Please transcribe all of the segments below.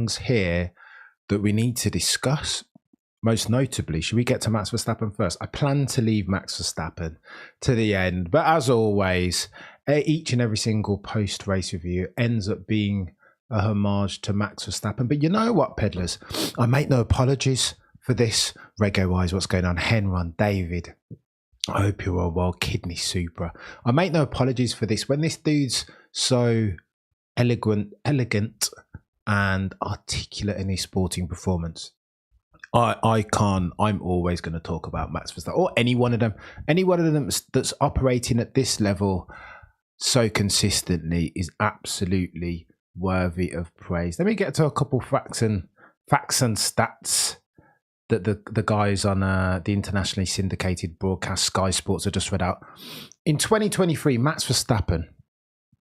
things here that we need to discuss. Most notably, should we get to Max Verstappen first? I plan to leave Max Verstappen to the end, but as always, each and every single post-race review ends up being a homage to Max Verstappen. But you know what, peddlers? I make no apologies for this. Rego-wise, what's going on? Henron, David, I hope you're all well. Kidney Supra. I make no apologies for this. When this dude's so elegant and articulate in his sporting performance, I'm always going to talk about Max Verstappen or any one of them that's operating at this level so consistently is absolutely worthy of praise. Let me get to a couple facts and stats that the guys on the internationally syndicated broadcast Sky Sports have just read out. In 2023, Max Verstappen,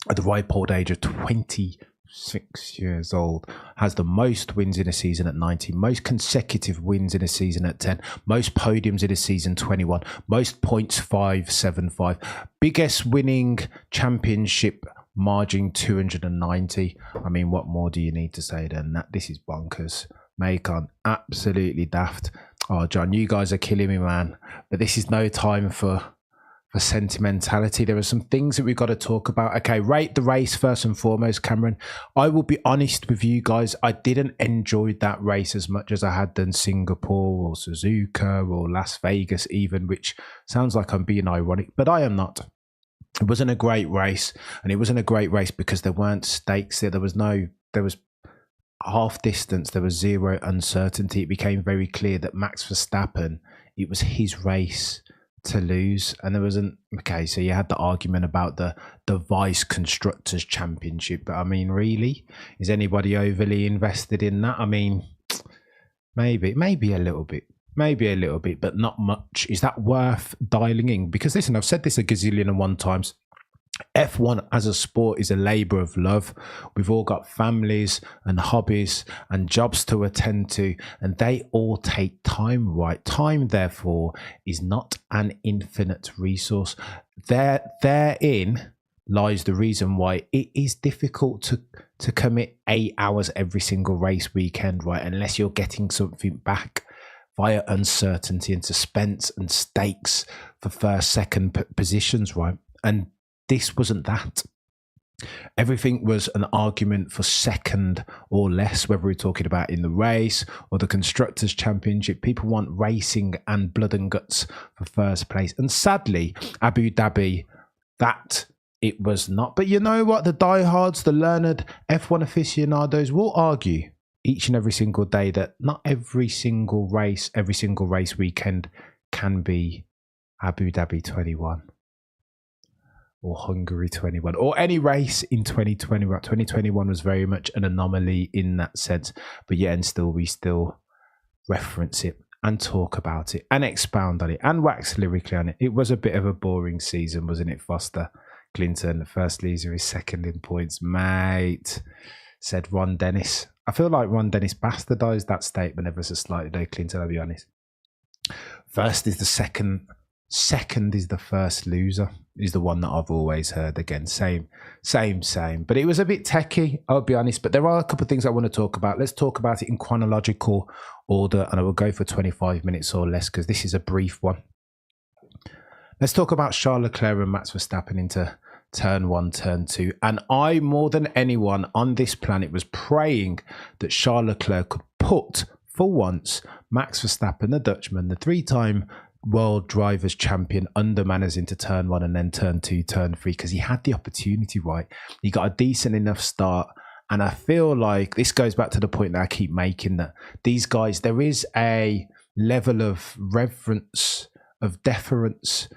at the ripe old age of 26 years old, has the most wins in a season at 19, most consecutive wins in a season at 10, most podiums in a season 21, most points 575, biggest winning championship margin 290. I mean, what more do you need to say than that? This is bonkers. Macon, absolutely daft. Oh, John, you guys are killing me, man. But this is no time for sentimentality. There are some things that we've got to talk about. Okay, rate the race first and foremost, Cameron. I will be honest with you guys. I didn't enjoy that race as much as I had done Singapore or Suzuka or Las Vegas even, which sounds like I'm being ironic, but I am not. It wasn't a great race, and it wasn't a great race because there weren't stakes there. There was half distance. There was zero uncertainty. It became very clear that Max Verstappen, it was his race to lose, and there wasn't. Okay, so you had the argument about the Vice Constructors Championship, but I mean, really, is anybody overly invested in that? I mean, maybe a little bit, but not much. Is that worth dialing in? Because listen, I've said this a gazillion and one times. F1 as a sport is a labour of love. We've all got families and hobbies and jobs to attend to, and they all take time, right? Time, therefore, is not an infinite resource. Therein lies the reason why it is difficult to commit 8 hours every single race weekend, right? Unless you're getting something back via uncertainty and suspense and stakes for first, second positions, right? And this wasn't that. Everything was an argument for second or less, whether we're talking about in the race or the Constructors' Championship. People want racing and blood and guts for first place. And sadly, Abu Dhabi, that it was not. But you know what? The diehards, the learned F1 aficionados will argue each and every single day that not every single race weekend can be Abu Dhabi 21. Or Hungary 21, or any race in 2020. 2021 was very much an anomaly in that sense, but yet and still we still reference it and talk about it and expound on it and wax lyrically on it. It was a bit of a boring season, wasn't it, Foster Clinton? First loser is second in points, mate, said Ron Dennis. I feel like Ron Dennis bastardized that statement ever so slightly though, Clinton, I'll be honest. First is the second. Second is the first loser, is the one that I've always heard. Again, same. But it was a bit techie, I'll be honest. But there are a couple of things I want to talk about. Let's talk about it in chronological order, and I will go for 25 minutes or less because this is a brief one. Let's talk about Charles Leclerc and Max Verstappen into turn 1, turn 2. And I, more than anyone on this planet, was praying that Charles Leclerc could put, for once, Max Verstappen, the Dutchman, the three-time World Drivers' Champion, under manners into turn 1 and then turn 2, turn 3, because he had the opportunity, right? He got a decent enough start, and I feel like this goes back to the point that I keep making, that these guys, there is a level of reverence, of deference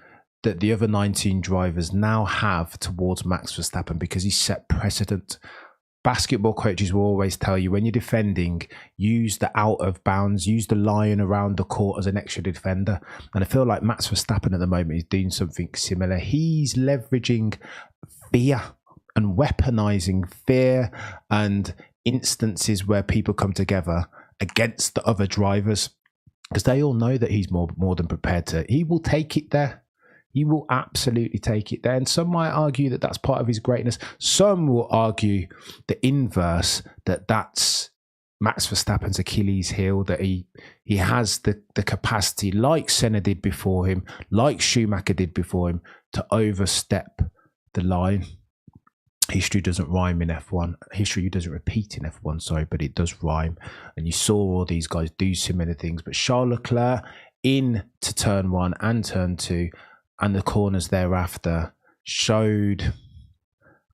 that the other 19 drivers now have towards Max Verstappen because he's set precedent. Basketball coaches will always tell you when you're defending, use the out of bounds, use the line around the court as an extra defender. And I feel like Max Verstappen at the moment is doing something similar. He's leveraging fear and weaponizing fear and instances where people come together against the other drivers because they all know that he's more than prepared to. He will take it there. He will absolutely take it there. And some might argue that that's part of his greatness. Some will argue the inverse, that that's Max Verstappen's Achilles heel, that he has the capacity, like Senna did before him, like Schumacher did before him, to overstep the line. History doesn't rhyme in F1. History doesn't repeat in F1, sorry, but it does rhyme. And you saw all these guys do similar things. But Charles Leclerc into turn 1 and turn 2 and the corners thereafter showed,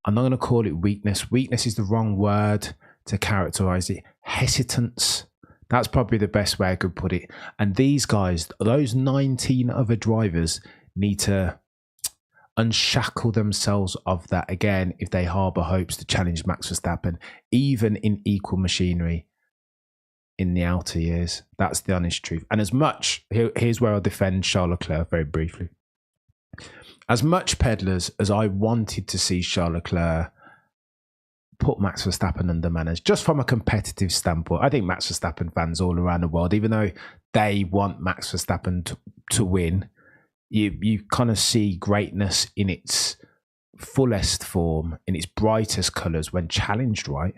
I'm not going to call it weakness. Weakness is the wrong word to characterize it. Hesitance. That's probably the best way I could put it. And these guys, those 19 other drivers, need to unshackle themselves of that again if they harbour hopes to challenge Max Verstappen, even in equal machinery in the outer years. That's the honest truth. And as much, here's where I'll defend Charles Leclerc very briefly. As much peddlers as I wanted to see Charles Leclerc put Max Verstappen under manners, just from a competitive standpoint, I think Max Verstappen fans all around the world, even though they want Max Verstappen to win, you kind of see greatness in its fullest form, in its brightest colours when challenged, right?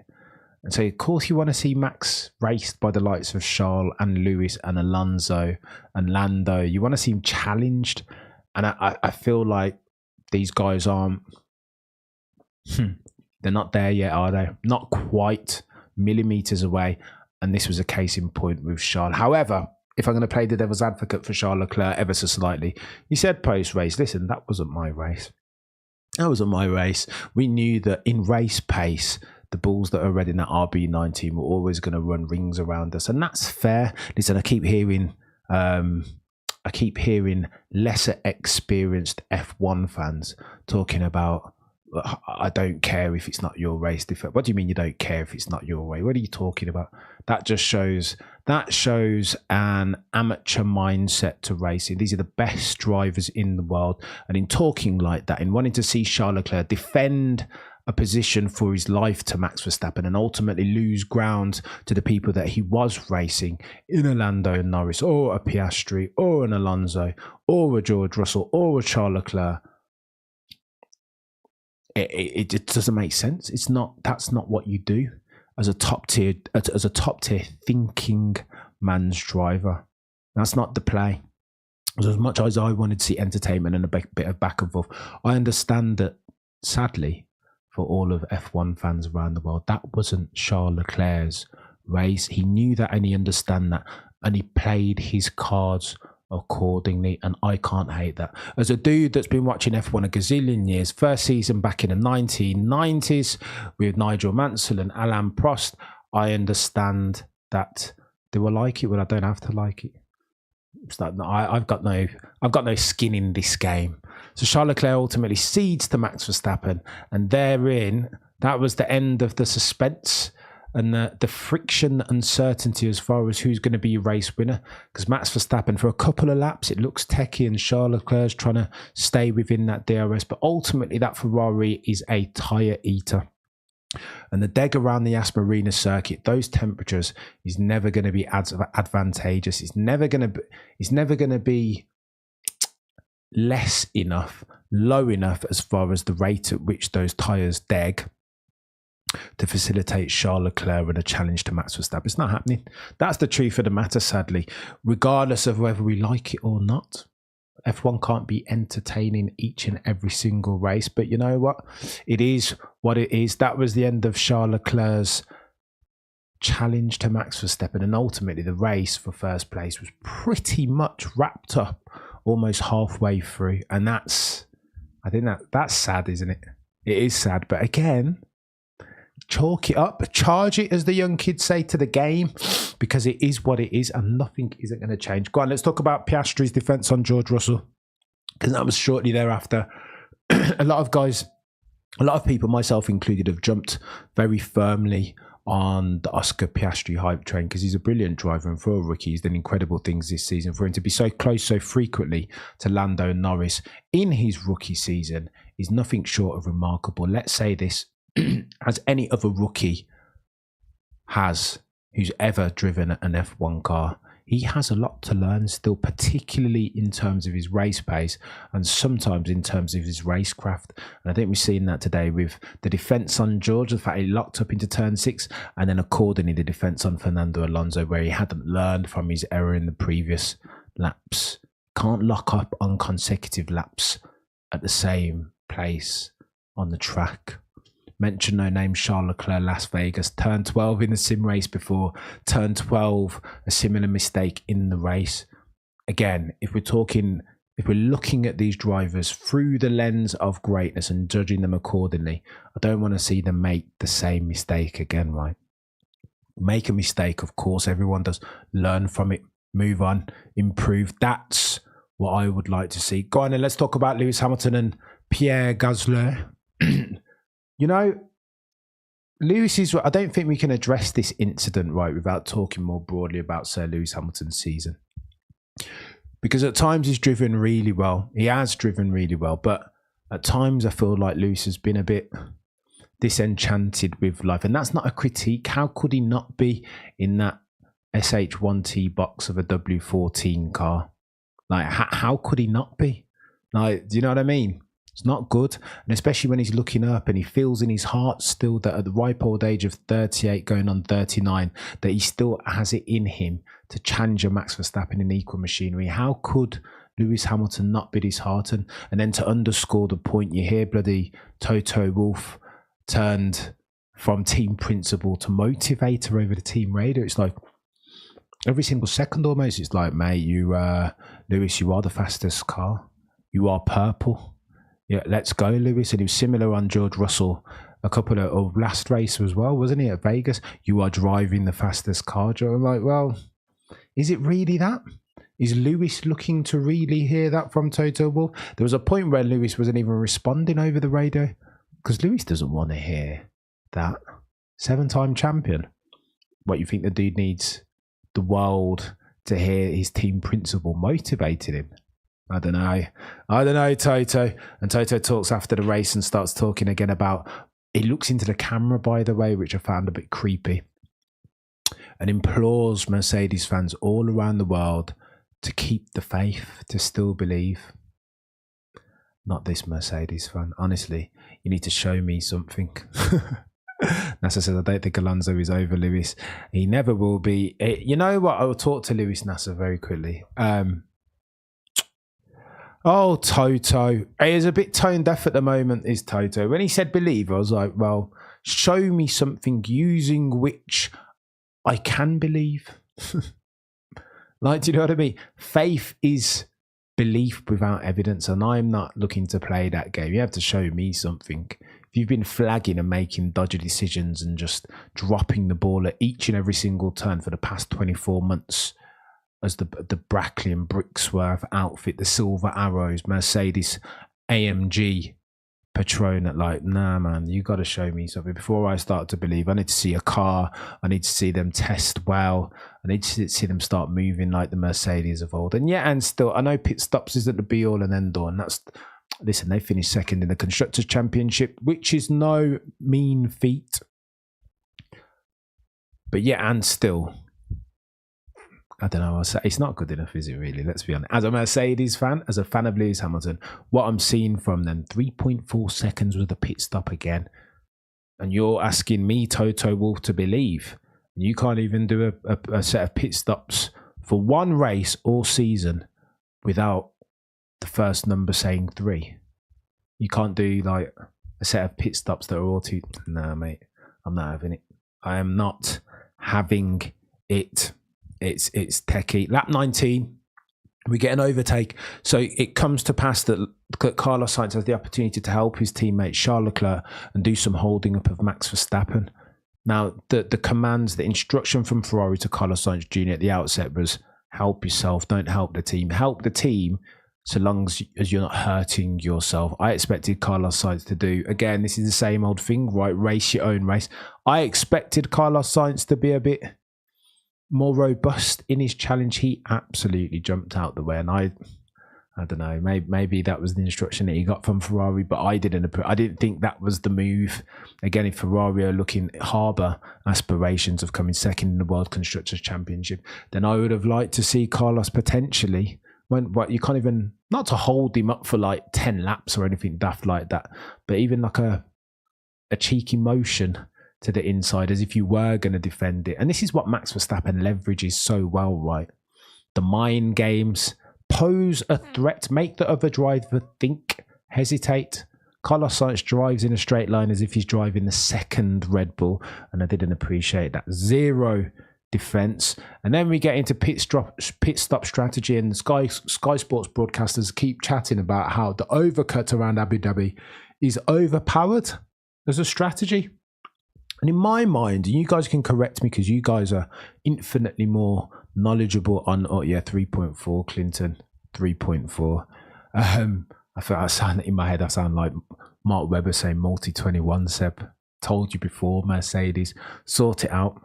And so, of course, you want to see Max raced by the likes of Charles and Lewis and Alonso and Lando. You want to see him challenged. And I feel like these guys aren't, they're not there yet, are they? Not quite, millimetres away. And this was a case in point with Charles. However, if I'm going to play the devil's advocate for Charles Leclerc ever so slightly, he said post-race, listen, that wasn't my race. That wasn't my race. We knew that in race pace, the bulls that are red in that RB19 were always going to run rings around us. And that's fair. Listen, I keep hearing lesser experienced F1 fans talking about, I don't care if it's not your race. What do you mean you don't care if it's not your way? What are you talking about? That just shows an amateur mindset to racing. These are the best drivers in the world. And in talking like that, in wanting to see Charles Leclerc defend a position for his life to Max Verstappen and ultimately lose ground to the people that he was racing in a Lando and Norris or a Piastri or an Alonso or a George Russell or a Charles Leclerc, it doesn't make sense. That's not what you do as a top tier thinking man's driver. That's not the play. As much as I wanted to see entertainment and a bit of back and forth, I understand that, sadly, for all of F1 fans around the world, that wasn't Charles Leclerc's race. He knew that and he understood that, and he played his cards accordingly, and I can't hate that. As a dude that's been watching F1 a gazillion years, first season back in the 1990s with Nigel Mansell and Alain Prost, I understand that they will like it, but I don't have to like it. It's like, no, I've got no skin in this game. So Charles Leclerc ultimately cedes to Max Verstappen, and therein, that was the end of the suspense and the friction, the uncertainty as far as who's going to be a race winner. Because Max Verstappen, for a couple of laps, it looks techie, and Charles Leclerc's trying to stay within that DRS. But ultimately, that Ferrari is a tyre eater. And the deg around the Yas Marina circuit, those temperatures, is never going to be advantageous. It's never going to be low enough as far as the rate at which those tyres deg to facilitate Charles Leclerc and a challenge to Max Verstappen. It's not happening. That's the truth of the matter, sadly. Regardless of whether we like it or not, F1 can't be entertaining each and every single race. But you know what? It is what it is. That was the end of Charles Leclerc's challenge to Max Verstappen. And ultimately, the race for first place was pretty much wrapped up almost halfway through. And that's sad, isn't it? It is sad. But again, chalk it up, charge it, as the young kids say, to the game, because it is what it is and nothing isn't going to change. Go on, let's talk about Piastri's defence on George Russell, because that was shortly thereafter. A lot of people, myself included, have jumped very firmly on the Oscar Piastri hype train, because he's a brilliant driver, and for a rookie, he's done incredible things this season. For him to be so close so frequently to Lando and Norris in his rookie season is nothing short of remarkable. Let's say this, as any other rookie has who's ever driven an F1 car, he has a lot to learn still, particularly in terms of his race pace and sometimes in terms of his racecraft. And I think we've seen that today with the defence on George, the fact he locked up into turn 6, and then accordingly the defence on Fernando Alonso, where he hadn't learned from his error in the previous laps. Can't lock up on consecutive laps at the same place on the track. Mention no name, Charles Leclerc, Las Vegas, turn 12 in the sim race before, turn 12, a similar mistake in the race. Again, if we're looking at these drivers through the lens of greatness and judging them accordingly, I don't want to see them make the same mistake again, right? Make a mistake, of course, everyone does. Learn from it, move on, improve. That's what I would like to see. Go on and let's talk about Lewis Hamilton and Pierre Gasly. You know, I don't think we can address this incident, right, without talking more broadly about Sir Lewis Hamilton's season. Because at times he's driven really well. He has driven really well. But at times I feel like Lewis has been a bit disenchanted with life. And that's not a critique. How could he not be in that SH1T box of a W14 car? Like, how could he not be? Like, do you know what I mean? It's not good. And especially when he's looking up and he feels in his heart still that at the ripe old age of 38 going on 39, that he still has it in him to challenge a Max Verstappen in equal machinery. How could Lewis Hamilton not be disheartened? And then to underscore the point, you hear bloody Toto Wolff turned from team principal to motivator over the team radio. It's like every single second almost, it's like, mate, Lewis, you are the fastest car. You are purple. Yeah, let's go, Lewis. And he was similar on George Russell a couple of last race as well, wasn't he, at Vegas? You are driving the fastest car, Joe. I'm like, well, is it really that? Is Lewis looking to really hear that from Toto Wolff? There was a point where Lewis wasn't even responding over the radio because Lewis doesn't want to hear that. 7-time champion. What, you think the dude needs the world to hear his team principal motivating him? I don't know, Toto. And Toto talks after the race and starts talking again about, he looks into the camera, by the way, which I found a bit creepy, and implores Mercedes fans all around the world to keep the faith, to still believe. Not this Mercedes fan. Honestly, you need to show me something. Nasser says, I don't think Alonso is over Lewis. He never will be. You know what? I will talk to Lewis, Nasser, very quickly. Oh, Toto. He is a bit tone deaf at the moment, is Toto. When he said believe, I was like, well, show me something using which I can believe. Like, do you know what I mean? Faith is belief without evidence, and I'm not looking to play that game. You have to show me something. If you've been flagging and making dodgy decisions and just dropping the ball at each and every single turn for the past 24 months, as the Brackley and Brixworth outfit, the Silver Arrows, Mercedes AMG Patron, like, nah, man, you got to show me something before I start to believe. I need to see a car. I need to see them test well. I need to see them start moving like the Mercedes of old. And yeah, and still, I know pit stops isn't the be all and end all. And that's, listen, they finished second in the Constructors' Championship, which is no mean feat. But yeah, and still, I don't know. It's not good enough, is it really? Let's be honest. As a Mercedes fan, as a fan of Lewis Hamilton, what I'm seeing from them, 3.4 seconds with a pit stop again. And you're asking me, Toto Wolff, to believe. And you can't even do a set of pit stops for one race all season without the first number saying 3. You can't do like a set of pit stops that are all two. Nah, mate, I'm not having it. I am not having it. It's techie. Lap 19, we get an overtake. So it comes to pass that Carlos Sainz has the opportunity to help his teammate Charles Leclerc and do some holding up of Max Verstappen. Now, the commands, the instruction from Ferrari to Carlos Sainz Jr. at the outset was help yourself, don't help the team. Help the team so long as you're not hurting yourself. I expected Carlos Sainz to do, again, this is the same old thing, right? Race your own race. I expected Carlos Sainz to be a bit more robust in his challenge. He absolutely jumped out the way, and I I don't know. Maybe that was the instruction that he got from Ferrari, but I didn't think that was the move. Again, if Ferrari are looking harbour aspirations of coming second in the World Constructors Championship, then I would have liked to see Carlos potentially. But you can't even, not to hold him up for like 10 laps or anything daft like that, but even like a cheeky motion to the inside as if you were going to defend it. And this is what Max Verstappen leverages so well, right? The mind games. Pose a threat, make the other driver think, hesitate. Carlos Sainz drives in a straight line as if he's driving the second Red Bull, and I didn't appreciate that. Zero defense. And then we get into pit stop strategy, and the Sky Sports broadcasters keep chatting about how the overcut around Abu Dhabi is overpowered as a strategy. And in my mind, and you guys can correct me because you guys are infinitely more knowledgeable on 3.4 Clinton 3.4. I feel I sound in my head, I sound like Mark Webber saying multi 21. Seb, told you before, Mercedes, sort it out.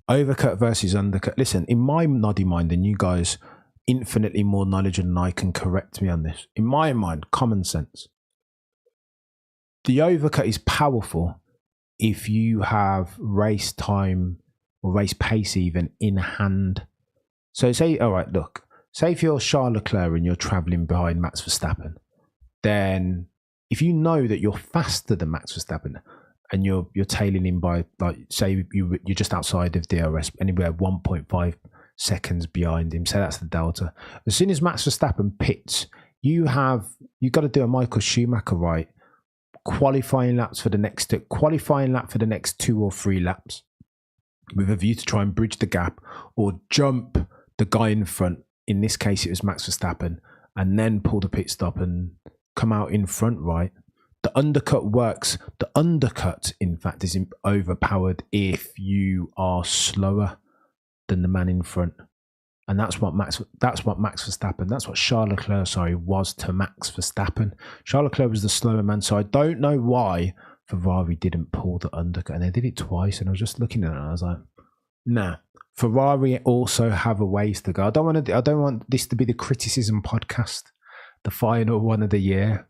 Overcut versus undercut. Listen, in my noddy mind, and you guys infinitely more knowledgeable than I can correct me on this. In my mind, common sense. The overcut is powerful if you have race time or race pace even in hand. So say, all right, look, say if you're Charles Leclerc and you're traveling behind Max Verstappen, then if you know that you're faster than Max Verstappen and you're tailing him by, like, say you're just outside of DRS, anywhere 1.5 seconds behind him, say that's the delta. As soon as Max Verstappen pits, you've got to do a Michael Schumacher, right? Qualifying lap for the next 2 or 3 laps with a view to try and bridge the gap or jump the guy in front. In this case, it was Max Verstappen, and then pull the pit stop and come out in front, right? The undercut works. The undercut, in fact, is overpowered if you are slower than the man in front. And that's what Charles Leclerc, was to Max Verstappen. Charles Leclerc was the slower man, so I don't know why Ferrari didn't pull the undercut, and they did it twice. And I was just looking at it, and I was like, nah. Ferrari also have a ways to go. I don't want this to be the criticism podcast, the final one of the year.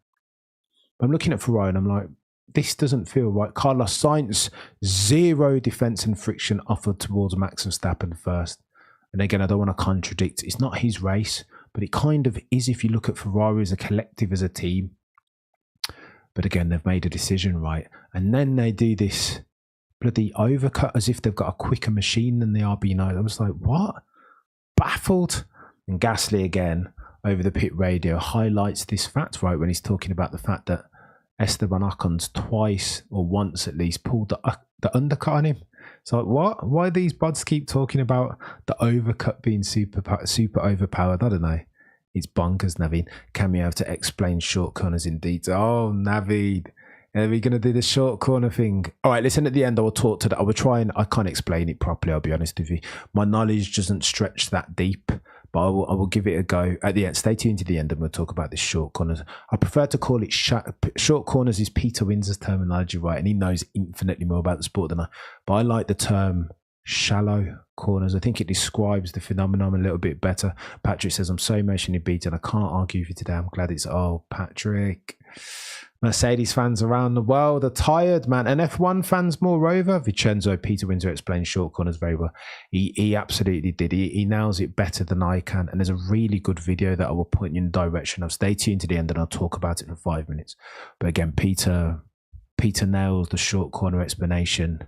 I'm looking at Ferrari, and I'm like, this doesn't feel right. Carlos Sainz, zero defense and friction offered towards Max Verstappen first. And again, I don't want to contradict. It's not his race, but it kind of is if you look at Ferrari as a collective, as a team. But again, they've made a decision, right? And then they do this bloody overcut as if they've got a quicker machine than the RB9. I was like, what? Baffled. And Gasly, again, over the pit radio, highlights this fact, right, when he's talking about the fact that Esteban Ocon's twice, or once at least, pulled the undercut on him. So like, what? Why these buds keep talking about the overcut being super overpowered? I don't know. It's bonkers, Naveed. Cameo to explain short corners in detail. Oh, Naveed. Are we going to do the short corner thing? All right, listen, at the end, I will talk to that. I will try and, I can't explain it properly, I'll be honest with you. My knowledge doesn't stretch that deep, but I will give it a go. At the end, stay tuned to the end and we'll talk about this short corners. I prefer to call it short corners is Peter Windsor's terminology, right? And he knows infinitely more about the sport than I. But I like the term shallow corners. I think it describes the phenomenon a little bit better. Patrick says, I'm so emotionally beaten. I can't argue with you today. I'm glad it's, oh, Patrick. Mercedes fans around the world are tired, man. And F1 fans, moreover. Vincenzo, Peter Windsor explained short corners very well. He absolutely did. He nails it better than I can. And there's a really good video that I will point you in the direction of. Stay tuned to the end and I'll talk about it for 5 minutes. But again, Peter nails the short corner explanation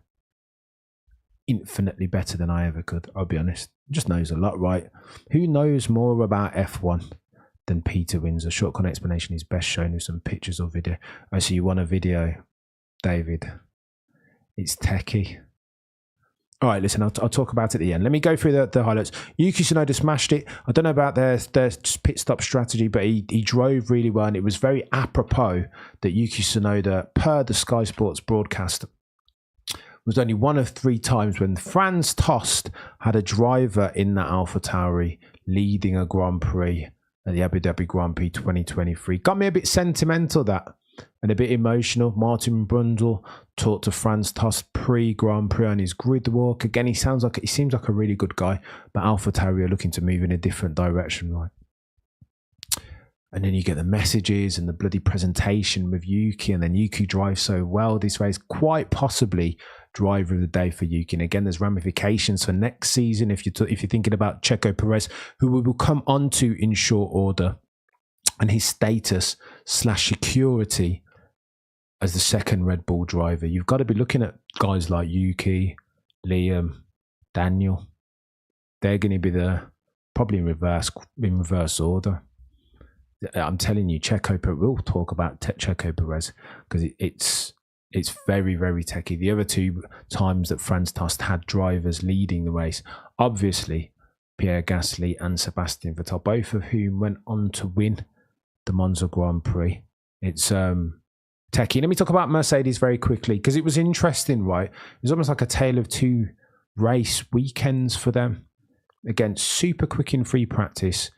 infinitely better than I ever could. I'll be honest. He just knows a lot, right? Who knows more about F1 than Peter Windsor? Short corner explanation is best shown with some pictures or video. Oh, so you want a video, David? It's techie. All right, listen, I'll talk about it at the end. Let me go through the highlights. Yuki Tsunoda smashed it. I don't know about their pit stop strategy, but he drove really well, and it was very apropos that Yuki Tsunoda, per the Sky Sports broadcast, was only one of 3 times when Franz Tost had a driver in that AlphaTauri leading a Grand Prix at the Abu Dhabi Grand Prix 2023. Got me a bit sentimental, that. and a bit emotional. Martin Brundle talked to Franz Tost pre-Grand Prix on his grid walk. Again, he seems like a really good guy, but AlphaTauri are looking to move in a different direction, right? And then you get the messages and the bloody presentation with Yuki, and then Yuki drives so well this race, quite possibly driver of the day for Yuki. And again, there's ramifications for next season if you're thinking about Checo Perez, who we will come onto in short order, and his status / security as the second Red Bull driver. You've got to be looking at guys like Yuki, Liam, Daniel. They're going to be there probably in reverse order. I'm telling you, Checo Perez, we'll talk about Checo Perez because it's very, very techy. The other two times that Franz Tost had drivers leading the race, obviously Pierre Gasly and Sebastian Vettel, both of whom went on to win the Monza Grand Prix. It's techy. Let me talk about Mercedes very quickly because it was interesting, right? It was almost like a tale of two race weekends for them. Again, super quick in free practice,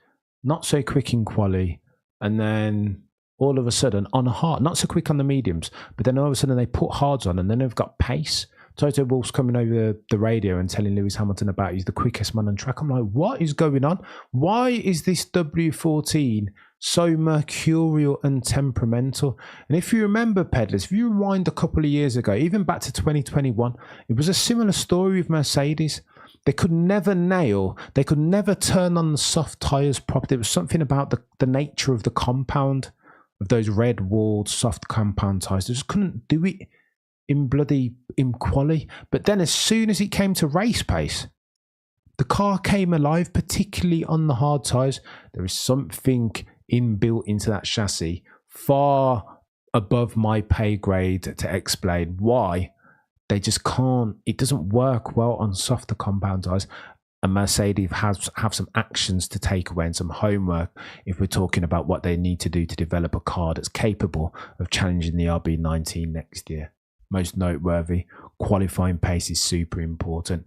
not so quick in quali, and then all of a sudden on a hard, not so quick on the mediums, but then all of a sudden they put hards on, and then they've got pace. Toto Wolff's coming over the radio and telling Lewis Hamilton about he's the quickest man on track. I'm like, what is going on? Why is this W14 so mercurial and temperamental? And if you remember, Pedlers, if you rewind a couple of years ago, even back to 2021, it was a similar story with Mercedes. They could never they could never turn on the soft tyres properly. There was something about the nature of the compound of those red-walled soft compound tyres. They just couldn't do it in quali. But then as soon as it came to race pace, the car came alive, particularly on the hard tyres. There is something inbuilt into that chassis far above my pay grade to explain why they just can't. It doesn't work well on softer compound tyres. And Mercedes have some actions to take away and some homework if we're talking about what they need to do to develop a car that's capable of challenging the RB19 next year. Most noteworthy, qualifying pace is super important.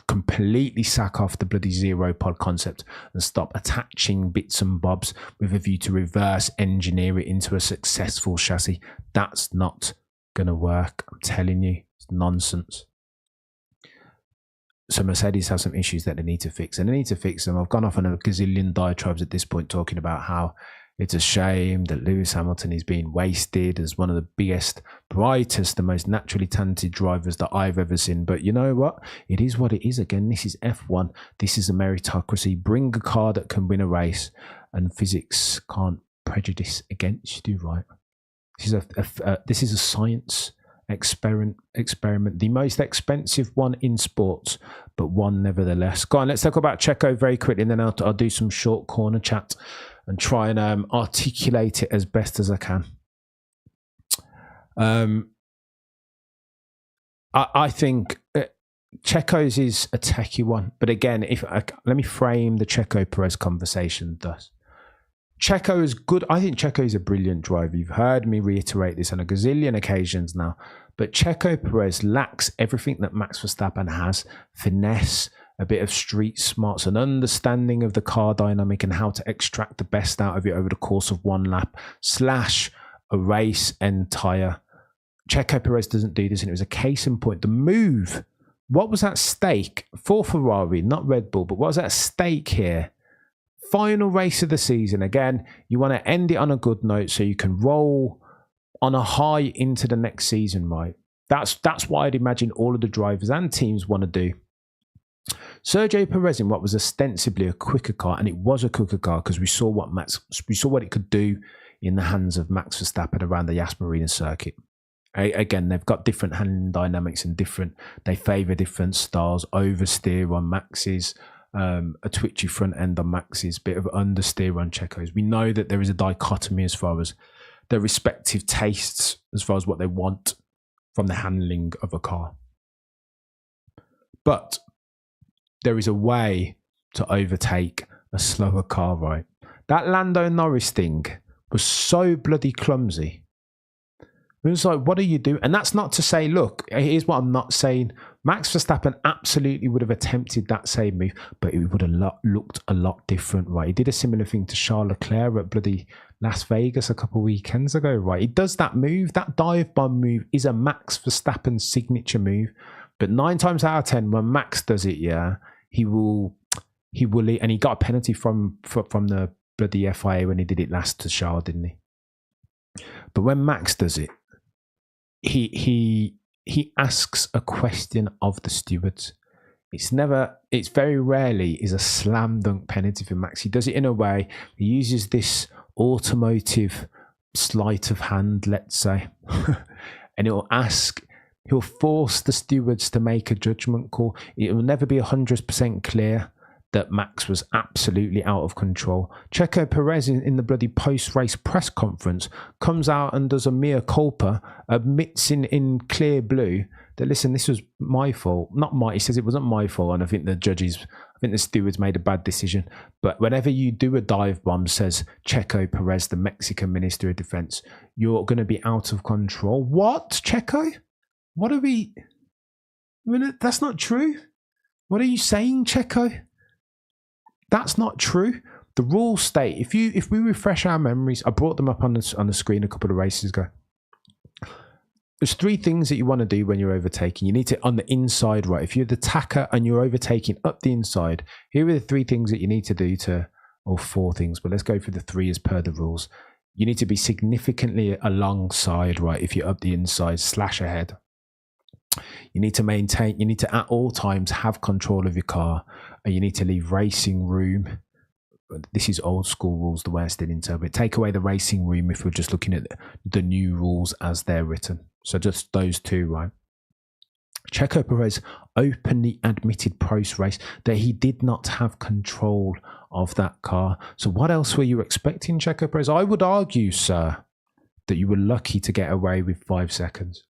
Completely sack off the bloody zero pod concept and stop attaching bits and bobs with a view to reverse engineer it into a successful chassis. That's not going to work. I'm telling you, it's nonsense. So Mercedes have some issues that they need to fix, and they need to fix them. I've gone off on a gazillion diatribes at this point talking about how it's a shame that Lewis Hamilton is being wasted as one of the biggest, brightest, the most naturally talented drivers that I've ever seen. But you know what? It is what it is. Again, this is F1. This is a meritocracy. Bring a car that can win a race, and physics can't prejudice against you, right? This is a science experiment, the most expensive one in sports, but one nevertheless. Go on, let's talk about Checo very quickly, and then I'll do some short corner chat and try and articulate it as best as I can. I think Checo's is a techie one, but again, let me frame the Checo Perez conversation thus. Checo is good. I think Checo is a brilliant driver. You've heard me reiterate this on a gazillion occasions now. But Checo Perez lacks everything that Max Verstappen has. Finesse, a bit of street smarts, an understanding of the car dynamic and how to extract the best out of it over the course of one lap / a race entire. Checo Perez doesn't do this, and it was a case in point. The move, what was at stake for Ferrari, not Red Bull, but what was at stake here? Final race of the season. Again, you want to end it on a good note so you can roll on a high into the next season, right? That's what I'd imagine all of the drivers and teams want to do. Sergio Perez in what was ostensibly a quicker car, and it was a quicker car because we saw what it could do in the hands of Max Verstappen around the Yas Marina circuit. Again, they've got different handling dynamics and they favour different styles. Oversteer on Max's. A twitchy front end on Max's, bit of understeer on Checo's. We know that there is a dichotomy as far as their respective tastes, as far as what they want from the handling of a car. But there is a way to overtake a slower car, right? That Lando Norris thing was so bloody clumsy. It was like, what are you doing? And that's not to say, look, here's what I'm not saying. Max Verstappen absolutely would have attempted that same move, but it would have looked a lot different, right? He did a similar thing to Charles Leclerc at bloody Las Vegas a couple of weekends ago, right? He does that move. That dive bomb move is a Max Verstappen signature move. But 9 times out of 10, when Max does it, yeah, he will, and he got a penalty from the bloody FIA when he did it last to Charles, didn't he? But when Max does it, he asks a question of the stewards. It's very rarely is a slam dunk penalty for Max. He does it in a way, he uses this automotive sleight of hand, let's say, and he'll force the stewards to make a judgment call. It will never be 100% clear that Max was absolutely out of control. Checo Perez in the bloody post-race press conference comes out and does a mea culpa, admits in clear blue that, listen, this was my fault. He says it wasn't my fault, and I think the stewards made a bad decision. But whenever you do a dive bomb, says Checo Perez, the Mexican Minister of Defense, you're going to be out of control. What, Checo? What are we... I mean, that's not true. What are you saying, Checo? That's not true. The rules state, if we refresh our memories, I brought them up on the screen a couple of races ago. There's 3 things that you want to do when you're overtaking. You need to, on the inside, right? If you're the attacker and you're overtaking up the inside, here are the 3 things that you need to do or 4 things, but let's go for the 3 as per the rules. You need to be significantly alongside, right? If you're up the inside / ahead. You need to at all times have control of your car, and you need to leave racing room. This is old school rules, the way I still interpret. Take away the racing room if we're just looking at the new rules as they're written. So just those 2, right? Checo Perez openly admitted post-race that he did not have control of that car. So what else were you expecting, Checo Perez? I would argue, sir, that you were lucky to get away with 5 seconds.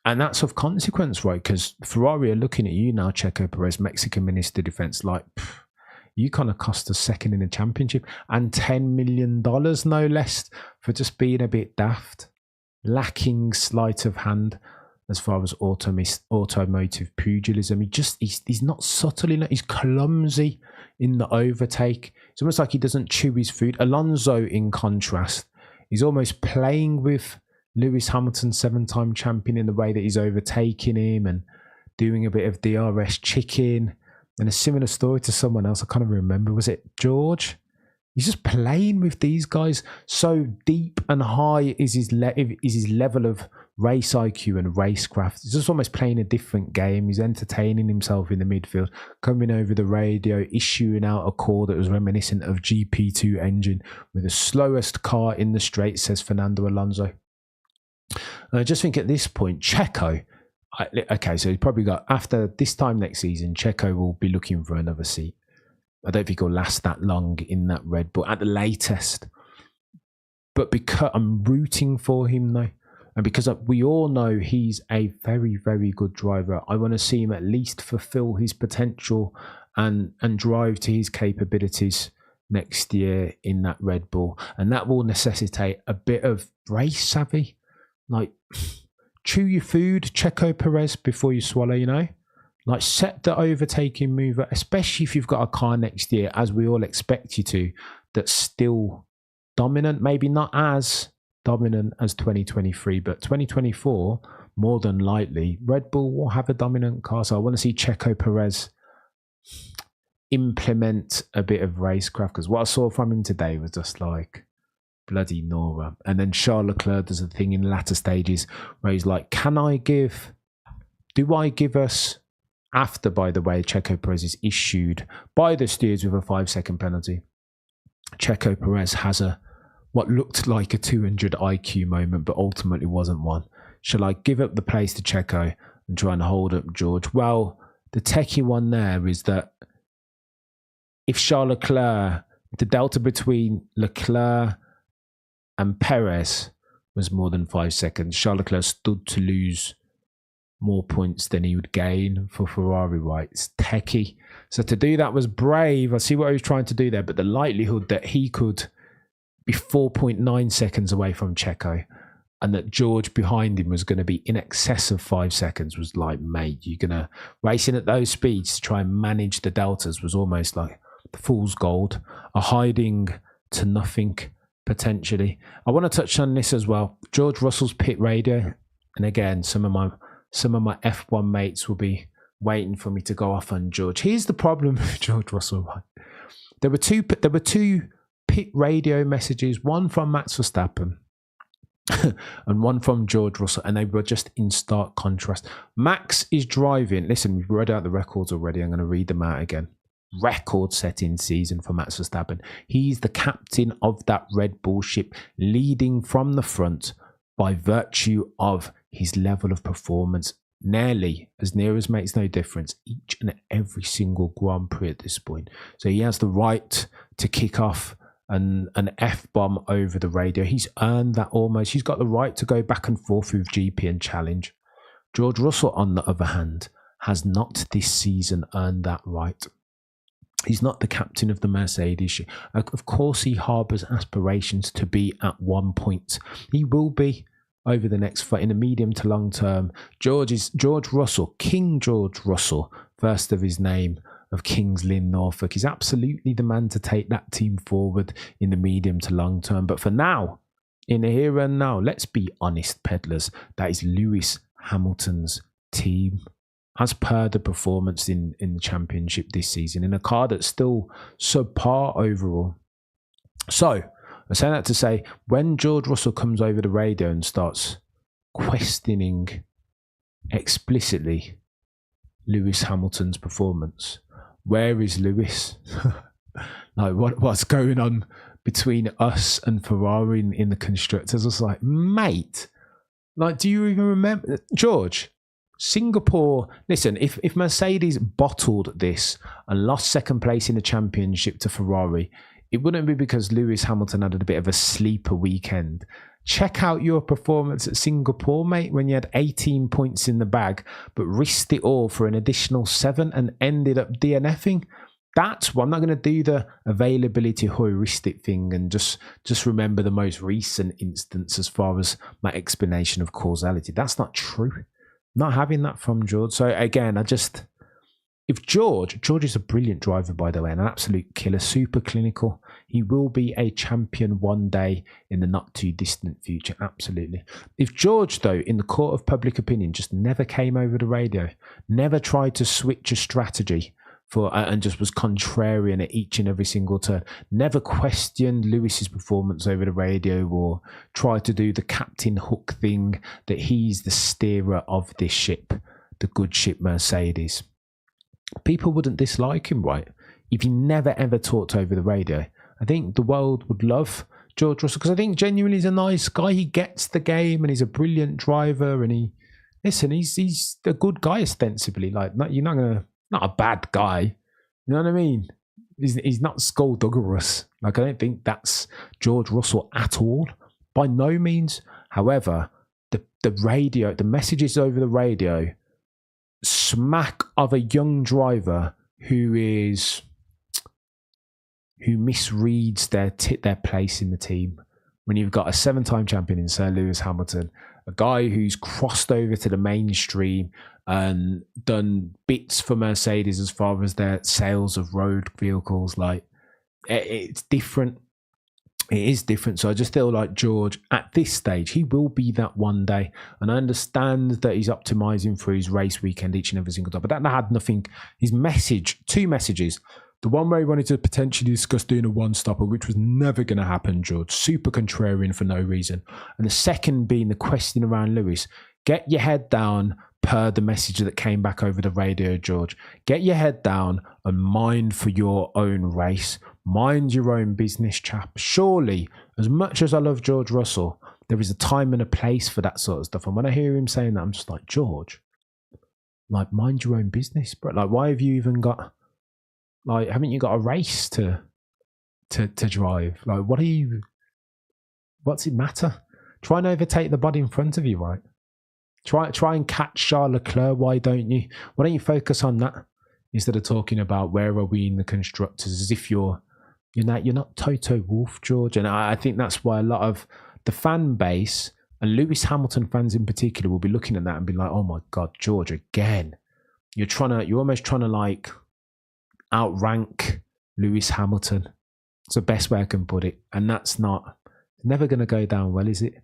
And that's of consequence, right? Because Ferrari are looking at you now, Checo Perez, Mexican Minister of Defense, like, you kind of cost us second in the championship and $10 million, no less, for just being a bit daft, lacking sleight of hand as far as automotive pugilism. He's not subtle enough. He's clumsy in the overtake. It's almost like he doesn't chew his food. Alonso, in contrast, he's almost playing with Lewis Hamilton, 7-time champion, in the way that he's overtaking him and doing a bit of DRS chicken. And a similar story to someone else, I can't even remember, was it George? He's just playing with these guys. So deep and high is his level of race IQ and racecraft. He's just almost playing a different game. He's entertaining himself in the midfield, coming over the radio, issuing out a call that was reminiscent of GP2 engine with the slowest car in the straight, says Fernando Alonso. And I just think at this point, Checo, okay, so he's probably got, after this time next season, Checo will be looking for another seat. I don't think he'll last that long in that Red Bull at the latest. But because I'm rooting for him though, and because we all know he's a very, very good driver, I want to see him at least fulfill his potential and drive to his capabilities next year in that Red Bull. And that will necessitate a bit of race savvy. Like, chew your food, Checo Perez, before you swallow, you know? Like, set the overtaking mover, especially if you've got a car next year, as we all expect you to, that's still dominant. Maybe not as dominant as 2023, but 2024, more than likely, Red Bull will have a dominant car. So I want to see Checo Perez implement a bit of racecraft, because what I saw from him today was just like, bloody Nora. And then Charles Leclerc does a thing in latter stages where he's like, do I give us, after, by the way, Checo Perez is issued by the stewards with a 5-second penalty, Checo Perez has what looked like a 200 IQ moment, but ultimately wasn't one. Shall I give up the place to Checo and try and hold up George? Well, the techie one there is that if Charles Leclerc, the delta between Leclerc and Perez was more than 5 seconds, Charles Leclerc stood to lose more points than he would gain for Ferrari, right? It's techie. So to do that was brave. I see what he was trying to do there, but the likelihood that he could be 4.9 seconds away from Checo and that George behind him was going to be in excess of 5 seconds was like, mate, you're going to, racing at those speeds to try and manage the deltas was almost like the fool's gold, a hiding to nothing potentially. I want to touch on this as well. George Russell's pit radio, and again, some of my F1 mates will be waiting for me to go off on George. Here's the problem with George Russell. Right? There were two pit radio messages, one from Max Verstappen and one from George Russell, and they were just in stark contrast. Max is driving. Listen, we've read out the records already. I'm going to read them out again. Record-setting season for Max Verstappen. He's the captain of that Red Bull ship, leading from the front by virtue of his level of performance. Nearly, as near as makes no difference, each and every single Grand Prix at this point. So he has the right to kick off an F-bomb over the radio. He's earned that almost. He's got the right to go back and forth with GP and challenge. George Russell, on the other hand, has not this season earned that right. He's not the captain of the Mercedes. Of course, he harbours aspirations to be at one point. He will be over the next, in the medium to long term. George Russell, King George Russell, first of his name, of Kings Lynn, Norfolk. He's absolutely the man to take that team forward in the medium to long term. But for now, in the here and now, let's be honest, peddlers, that is Lewis Hamilton's team. As per the performance in the championship this season, in a car that's still subpar overall. So, I say that to say, when George Russell comes over the radio and starts questioning explicitly Lewis Hamilton's performance, where is Lewis? Like, what's going on between us and Ferrari in the constructors? I was like, mate, like, do you even remember? George, Singapore, listen, if Mercedes bottled this and lost second place in the championship to Ferrari, it wouldn't be because Lewis Hamilton had a bit of a sleeper weekend. Check out your performance at Singapore, mate, when you had 18 points in the bag, but risked it all for an additional 7 and ended up DNFing. That's what I'm not going to do, the availability heuristic thing and just remember the most recent instance as far as my explanation of causality. That's not true. Not having that from George. So again, if George is a brilliant driver, by the way, and an absolute killer, super clinical. He will be a champion one day in the not too distant future. Absolutely. If George, though, in the court of public opinion, just never came over the radio, never tried to switch a strategy and just was contrarian at each and every single turn, never questioned Lewis's performance over the radio or tried to do the captain hook thing that he's the steerer of this ship, the good ship Mercedes, people wouldn't dislike him, right? If he never ever talked over the radio. I think the world would love George Russell because I think genuinely he's a nice guy. He gets the game and he's a brilliant driver and he's a good guy ostensibly. Like, not a bad guy. You know what I mean? He's not skullduggerous. Like, I don't think that's George Russell at all. By no means. However, the messages over the radio smack of a young driver who misreads their place in the team. When you've got a 7-time champion in Sir Lewis Hamilton, a guy who's crossed over to the mainstream and done bits for Mercedes as far as their sales of road vehicles, like, it's different. It is different. So I just feel like George, at this stage, he will be that one day. And I understand that he's optimizing for his race weekend each and every single time. But that had nothing. His message, 2 messages. The one where he wanted to potentially discuss doing a one-stopper, which was never going to happen, George. Super contrarian for no reason. And the second being the question around Lewis. Get your head down per the message that came back over the radio, George. Get your head down and mind for your own race. Mind your own business, chap. Surely, as much as I love George Russell, there is a time and a place for that sort of stuff. And when I hear him saying that, I'm just like, George, like, mind your own business, bro. Like, why have you even got, like, haven't you got a race to drive? Like, what's it matter? Try and overtake the body in front of you, right? Try and catch Charles Leclerc. Why don't you? Why don't you focus on that instead of talking about where are we in the constructors as if you're not Toto Wolff, George. And I think that's why a lot of the fan base and Lewis Hamilton fans in particular will be looking at that and be like, oh my God, George, again. You're almost trying to like outrank Lewis Hamilton. It's the best way I can put it. And that's not It's never going to go down well, is it?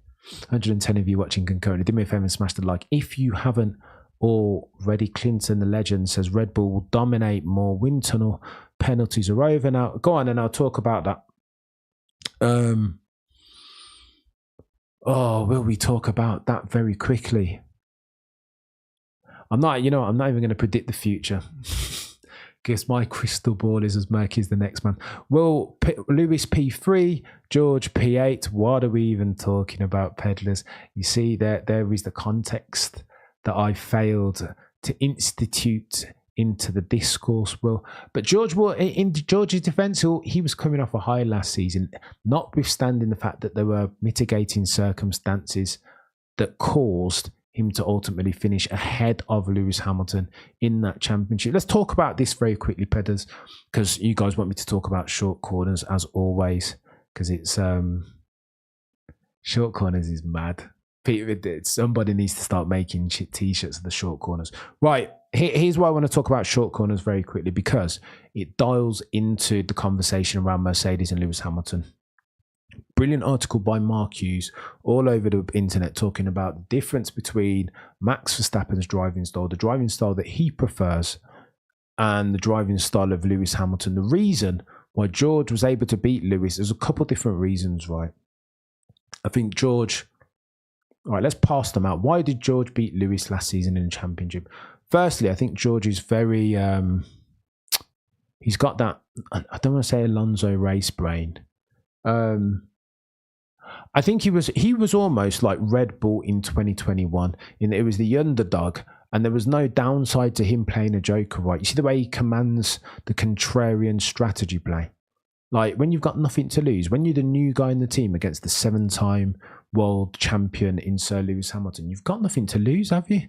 110 of you watching concurrently. Do me a favour and smash the like. If you haven't already, Clinton, the legend, says Red Bull will dominate more. Wind tunnel penalties are over now. Go on, and I'll talk about that. Will we talk about that very quickly? I'm not even going to predict the future. Guess my crystal ball is as murky as the next man. Will Lewis P3, George P8. What are we even talking about, peddlers? You see, there is the context that I failed to institute into the discourse, Will. But George, in George's defence, he was coming off a high last season, notwithstanding the fact that there were mitigating circumstances that caused him to ultimately finish ahead of Lewis Hamilton in that championship. Let's talk about this very quickly, Pedders, because you guys want me to talk about short corners as always, because it's short corners is mad. Somebody needs to start making t-shirts of the short corners. Right, here's why I want to talk about short corners very quickly, because it dials into the conversation around Mercedes and Lewis Hamilton. Brilliant article by Mark Hughes all over the internet talking about the difference between Max Verstappen's driving style, the driving style that he prefers, and the driving style of Lewis Hamilton. The reason why George was able to beat Lewis, there's a couple different reasons, right? I think George... All right, let's pass them out. Why did George beat Lewis last season in the championship? Firstly, I think George is very... he's got that... I don't want to say Alonso race brain. I think he was almost like Red Bull in 2021, in that it was the underdog and there was no downside to him playing a joker, right? You see the way he commands the contrarian strategy play. Like, when you've got nothing to lose, when you're the new guy in the team against the 7-time world champion in Sir Lewis Hamilton, you've got nothing to lose, have you?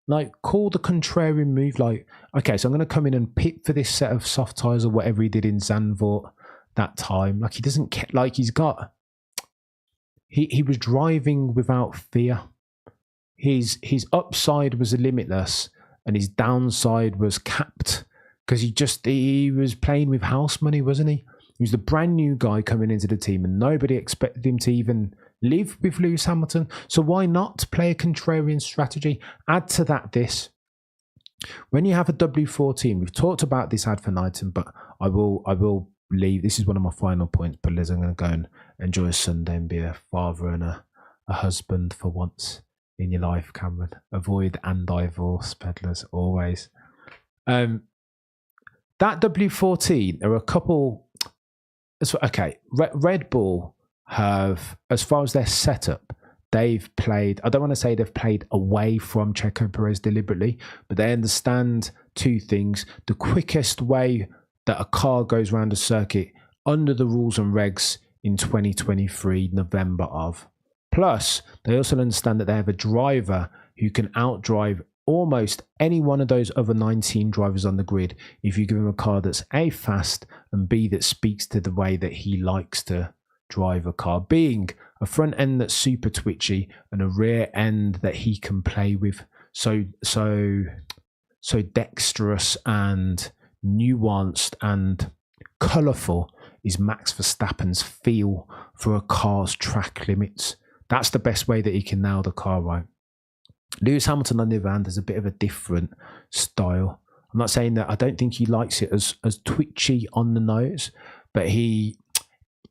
Like, call the contrarian move, like, okay, so I'm going to come in and pit for this set of soft tyres or whatever he did in Zandvoort that time. Like, he doesn't care, like, he's got... He was driving without fear. His upside was limitless and his downside was capped, because he was playing with house money, wasn't he? He was the brand new guy coming into the team and nobody expected him to even live with Lewis Hamilton. So why not play a contrarian strategy? Add to that this. When you have a W14, we've talked about this ad infinitum, but I will leave. This is one of my final points, but Liz, I'm going to go and enjoy a Sunday and be a father and a husband for once in your life, Cameron. Avoid and divorce, peddlers, always. That W14, there are a couple... Okay, Red Bull have, as far as their setup, they've played... I don't want to say they've played away from Checo Perez deliberately, but they understand two things. The quickest way that a car goes around a circuit under the rules and regs in 2023, November of. Plus, they also understand that they have a driver who can outdrive almost any one of those other 19 drivers on the grid if you give him a car that's A, fast, and B, that speaks to the way that he likes to drive a car, being a front end that's super twitchy and a rear end that he can play with. So dexterous and nuanced and colourful is Max Verstappen's feel for a car's track limits. That's the best way that he can nail the car right. Lewis Hamilton, on the other hand, has a bit of a different style. I'm not saying that I don't think he likes it as twitchy on the nose, but he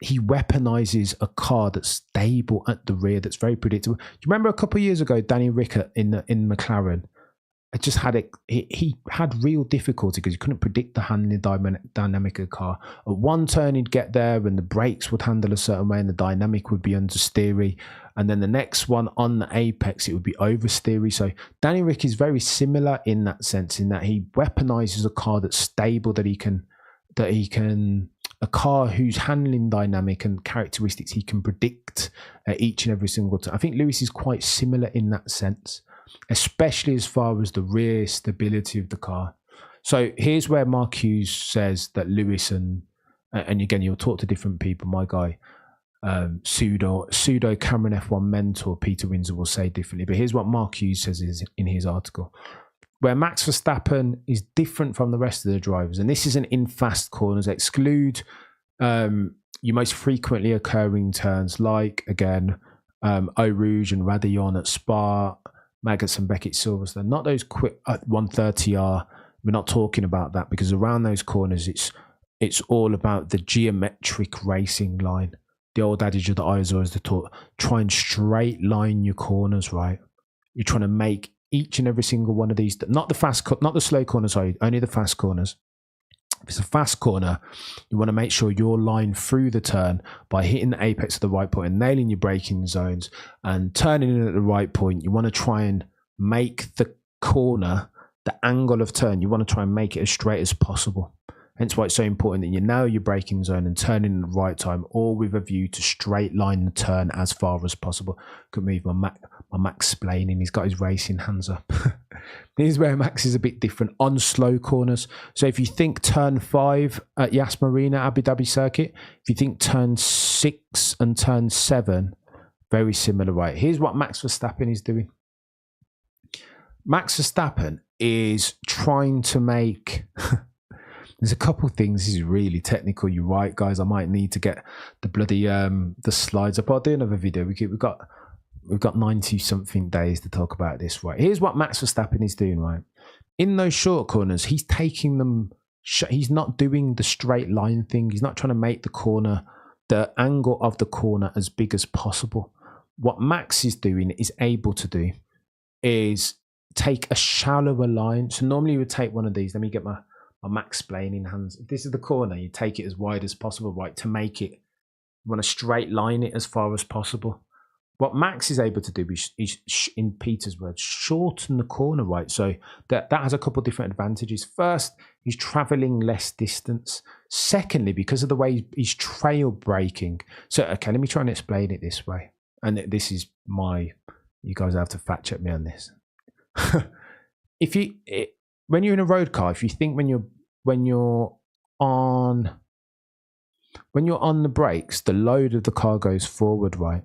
weaponizes a car that's stable at the rear, that's very predictable. Do you remember a couple of years ago, Danny Rickard in McLaren? It just had it. He had real difficulty because he couldn't predict the handling dynamic of the car. At one turn, he'd get there and the brakes would handle a certain way and the dynamic would be understeery. And then the next one on the apex, it would be oversteery. So Danny Rick is very similar in that sense, in that he weaponizes a car that's stable, that he can, a car whose handling dynamic and characteristics he can predict each and every single time. I think Lewis is quite similar in that sense, especially as far as the rear stability of the car. So here's where Mark Hughes says that Lewis and again, you'll talk to different people. My guy, pseudo Cameron F1 mentor Peter Windsor will say differently. But here's what Mark Hughes says in his article. Where Max Verstappen is different from the rest of the drivers, and this isn't in fast corners, exclude your most frequently occurring turns, like again, Eau Rouge and Radillon at Spa, Maggots and Beckett Silverstone, not those quick 130R. We're not talking about that, because around those corners, it's all about the geometric racing line. The old adage of the Izors, the talk, try and straight line your corners, right? You're trying to make each and every single one of these, not the slow corners, sorry, only the fast corners. If it's a fast corner, you want to make sure you're lined through the turn by hitting the apex of the right point and nailing your braking zones and turning in at the right point. You want to try and make the corner, the angle of turn, you want to try and make it as straight as possible. Hence why it's so important that you nail your braking zone and turn in at the right time, all with a view to straight line the turn as far as possible. Could move my Max explaining. He's got his racing hands up. Here's where Max is a bit different on slow corners. So if you think turn 5 at Yas Marina, Abu Dhabi circuit, if you think turn 6 and turn 7, very similar, right? Here's what Max Verstappen is doing. Max Verstappen is trying to make... There's a couple of things. This is really technical. You're right, guys. I might need to get the bloody the slides up. I'll do another video. We've got 90 something days to talk about this. Right. Here's what Max Verstappen is doing. Right. In those short corners, he's taking them. He's not doing the straight line thing. He's not trying to make the corner, the angle of the corner, as big as possible. What Max is doing, is able to do, is take a shallower line. So normally you would take one of these. Let me get my Max explaining hands. If this is the corner, you take it as wide as possible, right? To make it, you want to straight line it as far as possible. What Max is able to do is in Peter's words, shorten the corner, right? So that has a couple of different advantages. First, he's traveling less distance. Secondly, because of the way he's trail braking. So, okay, let me try and explain it this way. And this is you guys have to fact check me on this. When you're in a road car, if you think when you're on the brakes, the load of the car goes forward, right?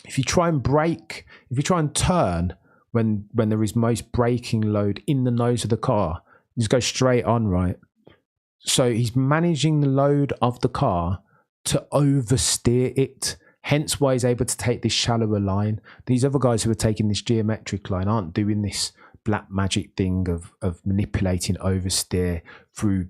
If you try and brake, if you try and turn when there is most braking load in the nose of the car, you just go straight on, right? So he's managing the load of the car to oversteer it. Hence why he's able to take this shallower line. These other guys who are taking this geometric line aren't doing this black magic thing of manipulating oversteer through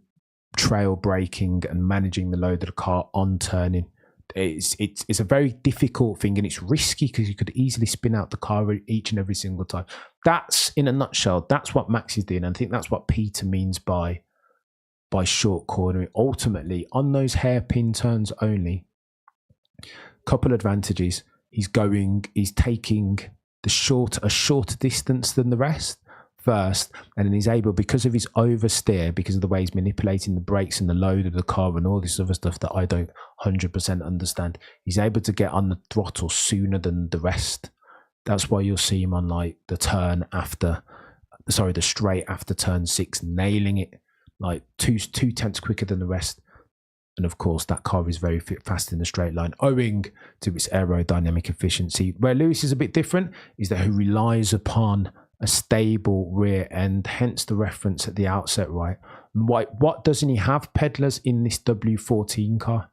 trail braking and managing the load of the car on turning. It's a very difficult thing, and it's risky because you could easily spin out the car each and every single time. That's, in a nutshell, that's what Max is doing. I think that's what Peter means by short cornering. Ultimately, on those hairpin turns only, couple advantages. He's taking a shorter distance than the rest first, and then he's able, because of his oversteer, because of the way he's manipulating the brakes and the load of the car and all this other stuff that I don't 100% understand, he's able to get on the throttle sooner than the rest. That's why you'll see him on like the straight after turn 6, nailing it like two tenths quicker than the rest. And of course, that car is very fast in the straight line, owing to its aerodynamic efficiency. Where Lewis is a bit different is that he relies upon a stable rear end, hence the reference at the outset, right? What doesn't he have, peddlers, in this W14 car?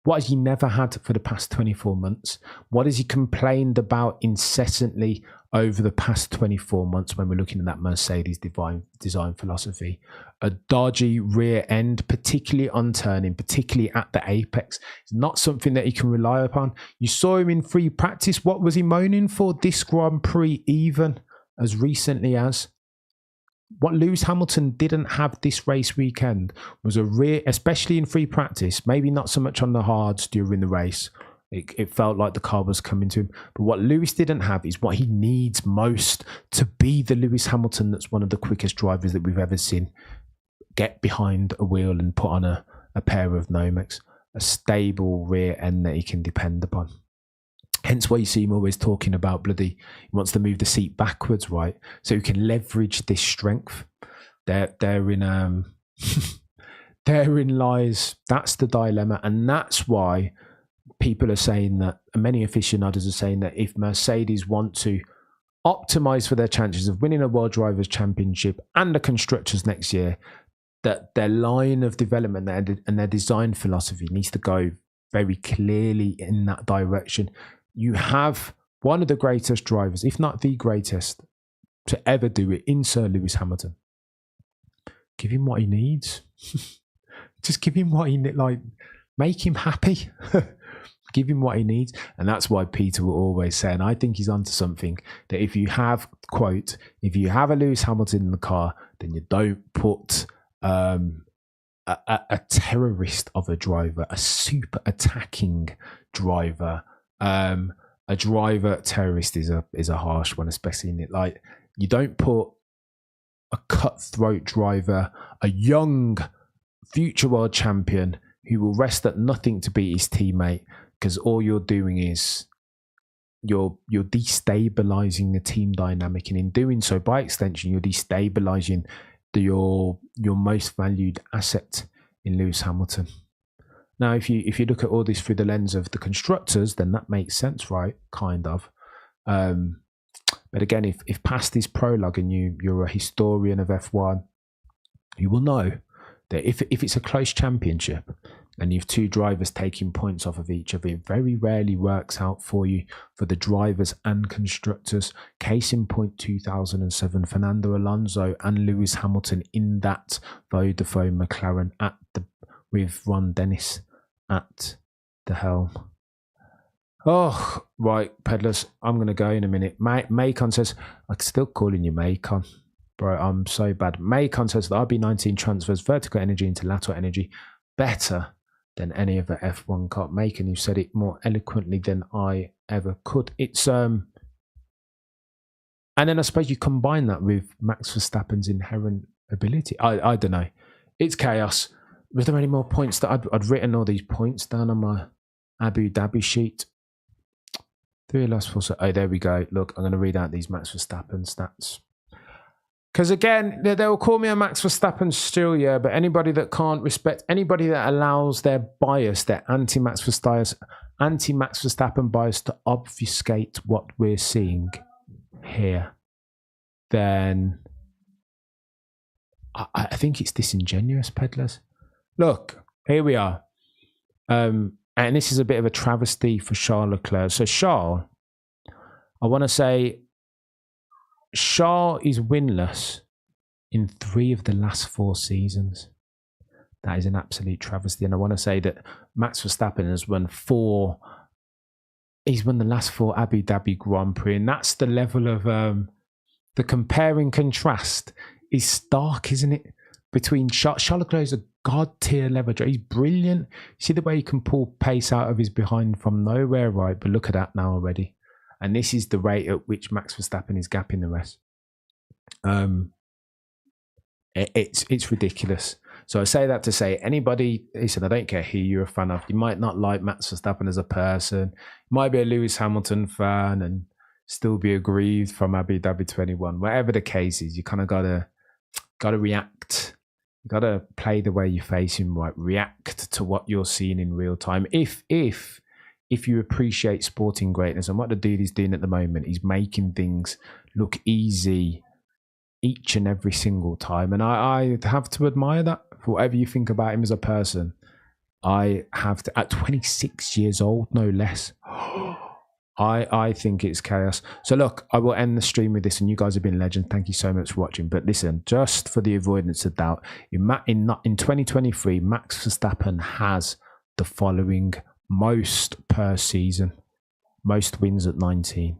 What has he never had for the past 24 months? What has he complained about incessantly over the past 24 months when we're looking at that Mercedes design philosophy? A dodgy rear end, particularly on turning, particularly at the apex. It's not something that he can rely upon. You saw him in free practice. What was he moaning for? This Grand Prix, even as recently as... What Lewis Hamilton didn't have this race weekend was a rear, especially in free practice, maybe not so much on the hards during the race. It felt like the car was coming to him. But what Lewis didn't have is what he needs most to be the Lewis Hamilton that's one of the quickest drivers that we've ever seen get behind a wheel and put on a pair of Nomex. A stable rear end that he can depend upon. Hence why you see him always talking about he wants to move the seat backwards, right? So he can leverage this strength. Therein lies, that's the dilemma. And that's why people are saying that, and many aficionados are saying that if Mercedes want to optimize for their chances of winning a World Drivers' Championship and the Constructors next year, that their line of development and their design philosophy needs to go very clearly in that direction. You have one of the greatest drivers, if not the greatest, to ever do it in Sir Lewis Hamilton. Give him what he needs. Just give him what he needs. Like, make him happy. Give him what he needs. And that's why Peter will always say, and I think he's onto something, that if you have, quote, if you have a Lewis Hamilton in the car, then you don't put a terrorist of a driver, a super attacking driver. A driver terrorist is a harsh one, especially in it. Like, you don't put a cutthroat driver, a young future world champion who will rest at nothing to beat his teammate, because all you're doing is you're destabilizing the team dynamic, and in doing so, by extension, you're destabilizing your most valued asset in Lewis Hamilton. Now, if you look at all this through the lens of the constructors, then that makes sense, right? Kind of. But again, if past this prologue and you're a historian of F1, you will know that if it's a close championship and you've two drivers taking points off of each other, it very rarely works out for you, for the drivers and constructors. Case in point, 2007, Fernando Alonso and Lewis Hamilton in that Vodafone McLaren with Ron Dennis at the helm. Oh, right, peddlers, I'm going to go in a minute. Macon says, I'm still calling you Macon. Bro, I'm so bad. Macon says the RB19 transfers vertical energy into lateral energy better than any other F1 car. Macon, you said it more eloquently than I ever could. It's and then I suppose you combine that with Max Verstappen's inherent ability. I don't know. It's chaos. Was there any more points that I'd written all these points down on my Abu Dhabi sheet? 3 last 4. Oh, there we go. Look, I'm going to read out these Max Verstappen stats. Because again, they will call me a Max Verstappen still, yeah, but anybody that can't respect, anybody that allows their bias, their anti-Max Verstappen bias to obfuscate what we're seeing here, then I think it's disingenuous, peddlers. Look, here we are. And this is a bit of a travesty for Charles Leclerc. So Charles, I want to say, Charles is winless in 3 of the last 4 seasons. That is an absolute travesty. And I want to say that Max Verstappen has won 4. He's won the last 4 Abu Dhabi Grand Prix. And that's the level of the compare and contrast is stark, isn't it? Between Charles Leclerc is a god tier level. He's brilliant. See the way he can pull pace out of his behind from nowhere, right? But look at that now already. And this is the rate at which Max Verstappen is gapping the rest. It's ridiculous. So I say that to say, anybody, listen, I don't care who you're a fan of. You might not like Max Verstappen as a person. You might be a Lewis Hamilton fan and still be aggrieved from Abu Dhabi 21. Whatever the case is, you kind of gotta react. You gotta play the way you face him, right? React to what you're seeing in real time. If you appreciate sporting greatness, and what the dude is doing at the moment, he's making things look easy each and every single time. And I have to admire that. For whatever you think about him as a person, I have to, at 26 years old, no less. I think it's chaos. So look, I will end the stream with this, and you guys have been legends. Thank you so much for watching. But listen, just for the avoidance of doubt, in 2023, Max Verstappen has the following: most per season, most wins at 19,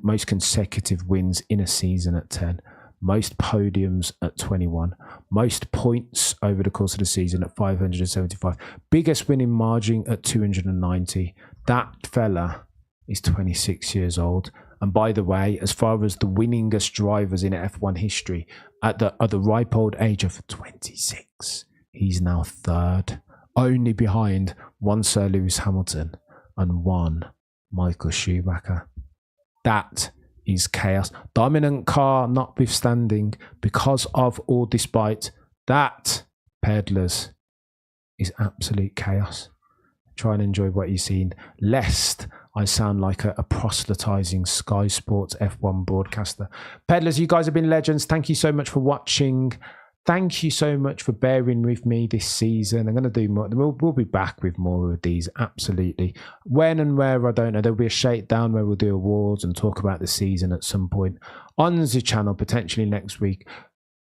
most consecutive wins in a season at 10, most podiums at 21, most points over the course of the season at 575, biggest winning margin at 290. That fella is 26 years old. And by the way, as far as the winningest drivers in F1 history at the ripe old age of 26, he's now 3rd, only behind 1 Sir Lewis Hamilton and 1 Michael Schumacher. That is chaos. Dominant car notwithstanding, because of or despite that, peddlers, is absolute chaos. Try and enjoy what you've seen, lest I sound like a proselytizing Sky Sports F1 broadcaster. Peddlers, you guys have been legends. Thank you so much for watching. Thank you so much for bearing with me this season. I'm going to do more. We'll be back with more of these, absolutely. When and where, I don't know. There'll be a shakedown where we'll do awards and talk about the season at some point on the channel, potentially next week.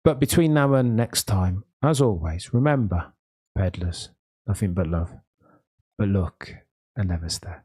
But between now and next time, as always, remember, peddlers, nothing but love, but look and never stare.